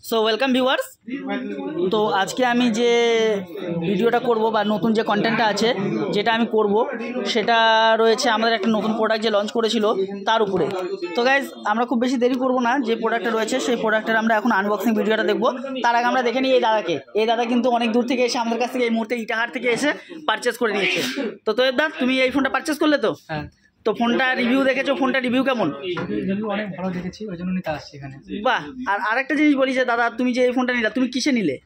So welcome viewers. তো আজকে আমি যে ভিডিওটা করব বা নতুন যে কন্টেন্টটা আছে যেটা আমি করব সেটা রয়েছে আমাদের একটা নতুন প্রোডাক্ট যে লঞ্চ করেছিল তার উপরে। তো গাইজ আমরা খুব বেশি দেরি করব না, যে প্রোডাক্টটা রয়েছে সেই প্রোডাক্টের আমরা এখন আনবক্সিং ভিডিওটা দেখব। তার আগে আমরা দেখে নিই এই দাদাকে। এই দাদা কিন্তু অনেক দূর থেকে এসে আমাদের কাছ থেকে এই মুহূর্তে ইটাহার থেকে এসে পারচেস করে নিয়েছে। তো তোয়েব দা, তুমি এই ফোনটা পারচেস করলে? তো হ্যাঁ, তো ফোনটা রিভিউ দেখেছো, ফোনটা রিভিউ কেমন? অনেক ভালো দেখেছি, ওই জন্য নিতে আসছি এখানে। বাহ। আর আরেকটা জিনিস বলি যে দাদা, তুমি যে এই ফোনটা নিলা তুমি কিসে নিলে?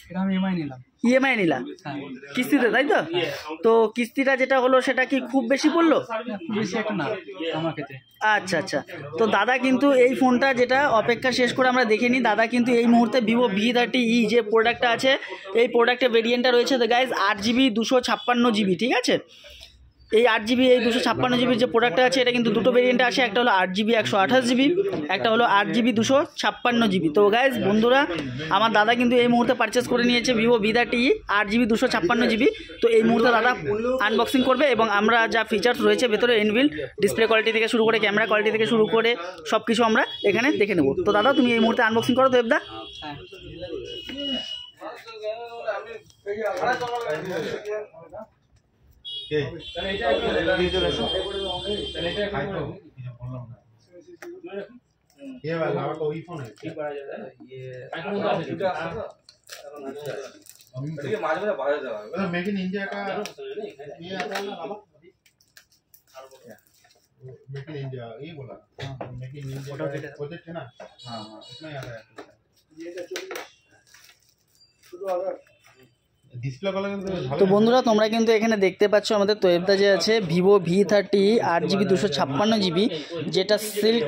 এটা আমি ইএমআই নিলাম। ইএমআই নিলা? হ্যাঁ, কিস্তিতে, তাই তো? তো কিস্তিটা যেটা হলো সেটা কি খুব বেশি পড়লো? খুব বেশি একটা না আমার ক্ষেত্রে। আচ্ছা আচ্ছা। তো দাদা কিন্তু এই ফোনটা যেটা অপেক্ষা শেষ করে আমরা দেখে নিই, দাদা কিন্তু এই মুহূর্তে ভিভো V30e যে প্রোডাক্টটা আছে এই প্রোডাক্টের ভেরিয়েন্টটা রয়েছে তো গাইজ 8GB 256GB, ঠিক আছে? এই 8GB এই 256GB যে প্রোডাক্টটা আছে এটা কিন্তু দুটো ভেরিয়েন্টে আসে, একটা হলো 8GB 128GB, একটা হলো 8GB 256GB। তো গাইজ বন্ধুরা, আমার দাদা কিন্তু এই মুহূর্তে পারচেস করে নিয়েছে ভিভো V30e 8GB 256GB। তো এই মুহূর্তে দাদা আনবক্সিং করবে এবং আমরা যা ফিচার্স রয়েছে ভেতরে ইনবিল্ট ডিসপ্লে কোয়ালিটি থেকে শুরু করে ক্যামেরা কোয়ালিটি থেকে শুরু করে সব কিছু আমরা এখানে দেখে নেব। তো দাদা তুমি এই মুহূর্তে আনবক্সিং করো তো দেবদা। मेक इन इंडिया का ये आता है ना बाबा, मेक इन इंडिया ये बोला, मेक इन इंडिया का प्रोजेक्ट है ना। हाँ हाँ, इतना ही आता है ये शुरू होगा ডিসপ্লে কলা। তো বন্ধুরা তোমরা কিন্তু এখানে দেখতে পাচ্ছ আমাদের তোয়েবদা যে আছে ভিভো V30 8GB 256GB, যেটা সিল্ক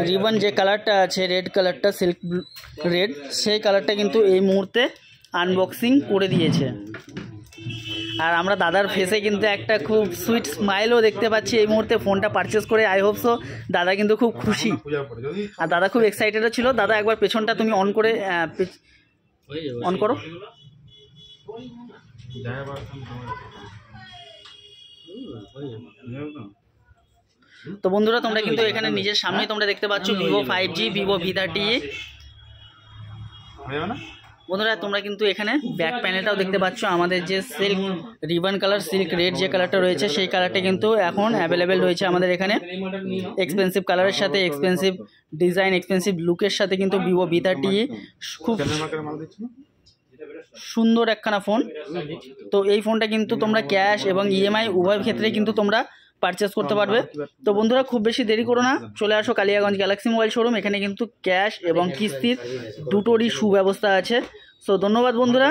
রিবন যে কালারটা আছে রেড কালারটা, সিল্ক রেড, সেই কালারটা কিন্তু এই মুহূর্তে আনবক্সিং করে দিয়েছে। আর আমরা দাদার ফেসে কিন্তু একটা খুব সুইট স্মাইলও দেখতে পাচ্ছি এই মুহূর্তে ফোনটা পারচেস করে। আই হোপ সো দাদা কিন্তু খুব খুশি আর দাদা খুব এক্সাইটেডও ছিল। দাদা একবার পেছনটা তুমি অন করে অন করো। তো বন্ধুরা তোমরা কিন্তু এখানে নিজের সামনেই তোমরা দেখতে পাচ্ছ ভিভো 5G ভিভো V30e। বন্ধুরা তোমরা কিন্তু এখানে ব্যাক প্যানেলটাও দেখতে পাচ্ছ, আমাদের যে silk ribbon colour silk red যে কালারটা রয়েছে সেই কালারটা কিন্তু এখন অ্যাভেলেবেল রয়েছে আমাদের এখানে। এক্সপেন্সিভ কালারের সাথে এক্সপেন্সিভ ডিজাইন এক্সপেন্সিভ লুকের সাথে কিন্তু ভিভো V30e খুব সুন্দর একখানা ফোন। তো এই ফোনটা কিন্তু তোমরা ক্যাশ এবং ইএমআই উভয় ক্ষেত্রে কিন্তু তোমরা পারচেস করতে পারবে। তো বন্ধুরা খুব বেশি দেরি করো না, চলে আসো কালিয়াগঞ্জ গ্যালাক্সি মোবাইল শোরুম। এখানে কিন্তু ক্যাশ এবং কিস্তির দুটোরই সুব্যবস্থা আছে। সো ধন্যবাদ বন্ধুরা।